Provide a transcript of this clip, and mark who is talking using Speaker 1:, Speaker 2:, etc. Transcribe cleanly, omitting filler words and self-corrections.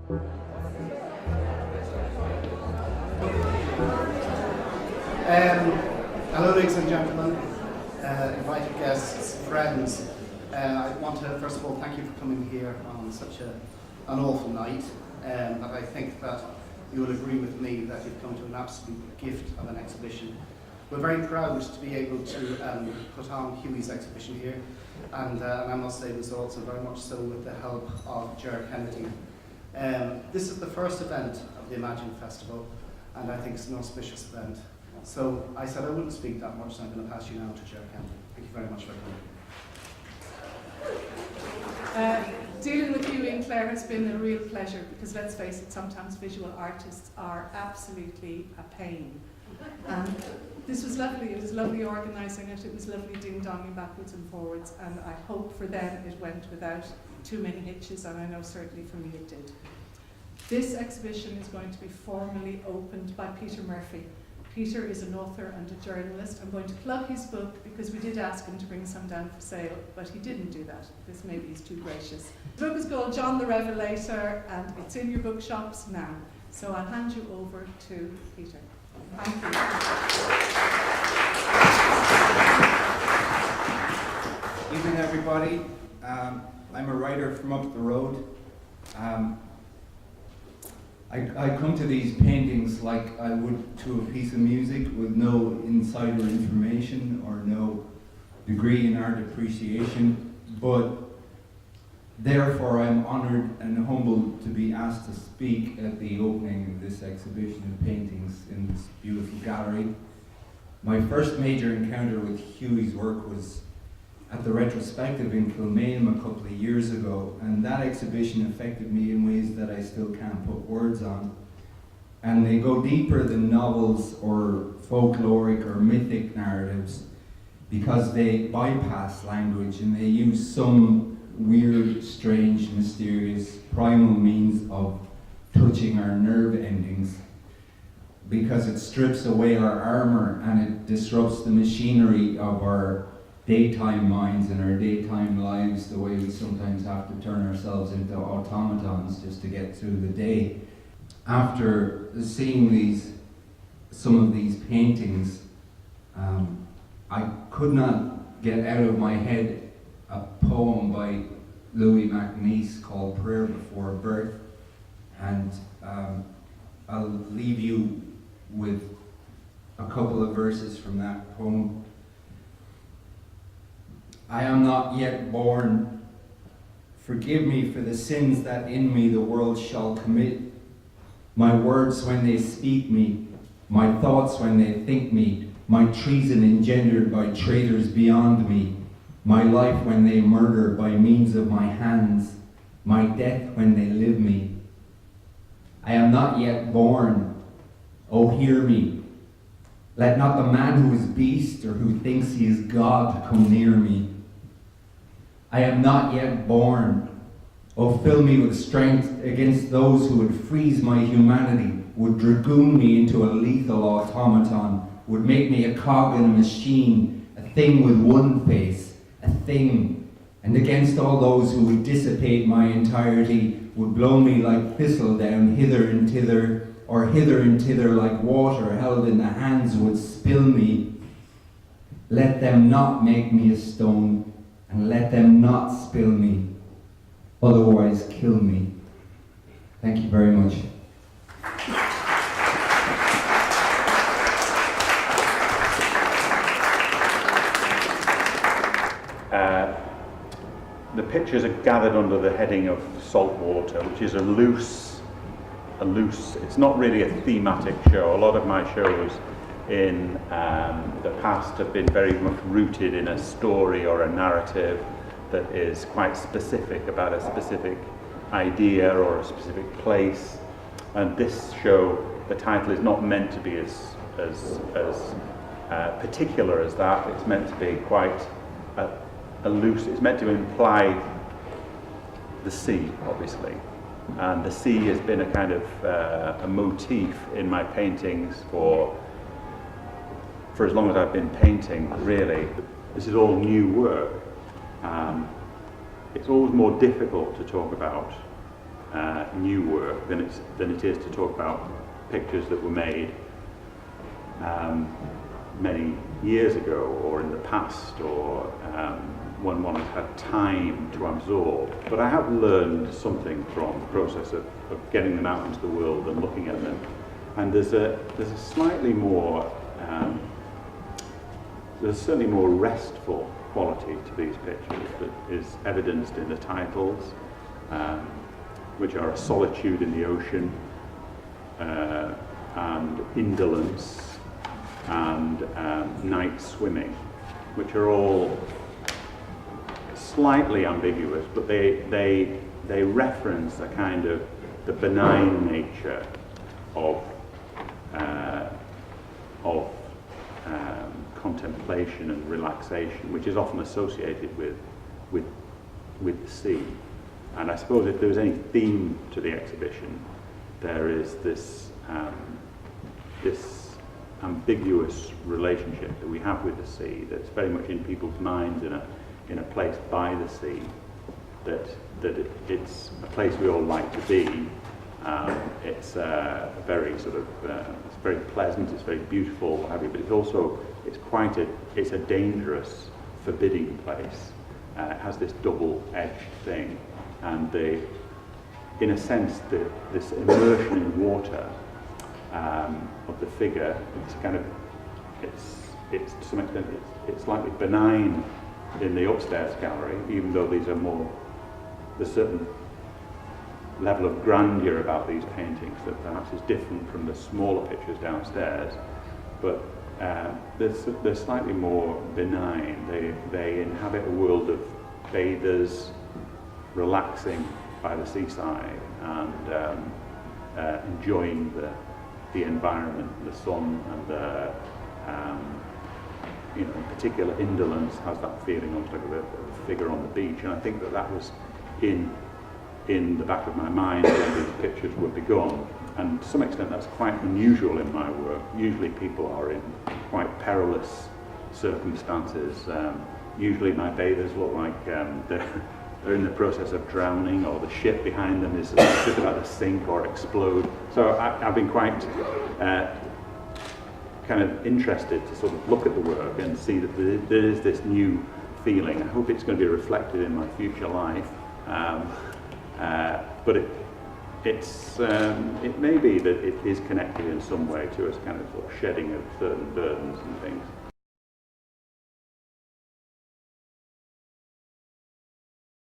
Speaker 1: Hello, ladies and gentlemen, invited guests, friends. I want to first of all thank you for coming here on such an awful night. But I think that you will agree with me that you've come to an absolute gift of an exhibition. We're very proud to be able to put on Huey's exhibition here, and I must say it was also very much so with the help of Ger Kennedy. This is the first event of the Imagine Festival, and I think it's an auspicious event. So I said I wouldn't speak that much, so I'm going to pass you now to Ger Kennedy. Thank you very much for coming.
Speaker 2: Dealing with Huey and Claire has been a real pleasure because, let's face it, sometimes visual artists are absolutely a pain. This was lovely. It was lovely organising it. It was lovely ding-donging backwards and forwards, and I hope for them it went without too many hitches, and I know certainly for me it did. This exhibition is going to be formally opened by Peter Murphy. Peter is an author and a journalist. I'm going to plug his book because we did ask him to bring some down for sale, but he didn't do that because maybe he's too gracious. The book is called John the Revelator, and it's in your bookshops now. So I'll hand you over to Peter. Thank
Speaker 3: you. Evening, everybody. I'm a writer from up the road. I come to these paintings like I would to a piece of music with no insider information or no degree in art appreciation, but therefore I'm honoured and humbled to be asked to speak at the opening of this exhibition of paintings in this beautiful gallery. My first major encounter with Huey's work was at the retrospective in Kilmainham a couple of years ago, and that exhibition affected me in ways that I still can't put words on. And they go deeper than novels or folkloric or mythic narratives because they bypass language and they use some weird, strange, mysterious, primal means of touching our nerve endings, because it strips away our armor and it disrupts the machinery of our daytime minds and our daytime lives, the way we sometimes have to turn ourselves into automatons just to get through the day. After seeing some of these paintings, I could not get out of my head a poem by Louis MacNeice called Prayer Before Birth, and I'll leave you with a couple of verses from that poem. I am not yet born. Forgive me for the sins that in me the world shall commit. My words when they speak me, my thoughts when they think me, my treason engendered by traitors beyond me, my life when they murder by means of my hands, my death when they live me. I am not yet born. Oh, hear me. Let not the man who is beast or who thinks he is God come near me. I am not yet born. Oh, fill me with strength against those who would freeze my humanity, would dragoon me into a lethal automaton, would make me a cog in a machine, a thing with one face, a thing. And against all those who would dissipate my entirety, would blow me like thistledown hither and thither, or hither and thither like water held in the hands would spill me. Let them not make me a stone, and let them not spill me, otherwise kill me. Thank you very much.
Speaker 4: The pictures are gathered under the heading of Salt Water, which is a loose, it's not really a thematic show. A lot of my shows in the past have been very much rooted in a story or a narrative that is quite specific about a specific idea or a specific place. And this show, the title is not meant to be as particular as that. It's meant to be quite a loose, it's meant to imply the sea, obviously. And the sea has been a kind of a motif in my paintings for as long as I've been painting, really. This is all new work. It's always more difficult to talk about new work than it is to talk about pictures that were made many years ago or in the past, or when one has had time to absorb. But I have learned something from the process of getting them out into the world and looking at them. And there's a slightly more, there's certainly more restful quality to these pictures that is evidenced in the titles, which are a solitude in the ocean, and indolence, and night swimming, which are all slightly ambiguous, but they reference a kind of the benign nature of contemplation and relaxation, which is often associated with the sea. And I suppose if there was any theme to the exhibition, there is this ambiguous relationship that we have with the sea that's very much in people's minds in a place by the sea, it's a place we all like to be. It's very sort of it's very pleasant, it's very beautiful, what have you, but it's a dangerous, forbidding place. It has this double-edged thing, and in a sense this immersion in water of the figure, it's to some extent it's slightly benign in the upstairs gallery, even though there's a certain level of grandeur about these paintings that perhaps is different from the smaller pictures downstairs, but they're slightly more benign. They inhabit a world of bathers relaxing by the seaside and enjoying the environment, the sun, and the in particular indolence has that feeling almost like a figure on the beach, and I think that was in the back of my mind when these pictures were begun, and to some extent that's quite unusual in my work. Usually people are in quite perilous circumstances. Usually my bathers look like they're in the process of drowning, or the ship behind them is just about to sink or explode. So I've been quite kind of interested to sort of look at the work and see that there is this new feeling. I hope it's going to be reflected in my future life. But it may be that it is connected in some way to a kind of shedding of certain burdens and things.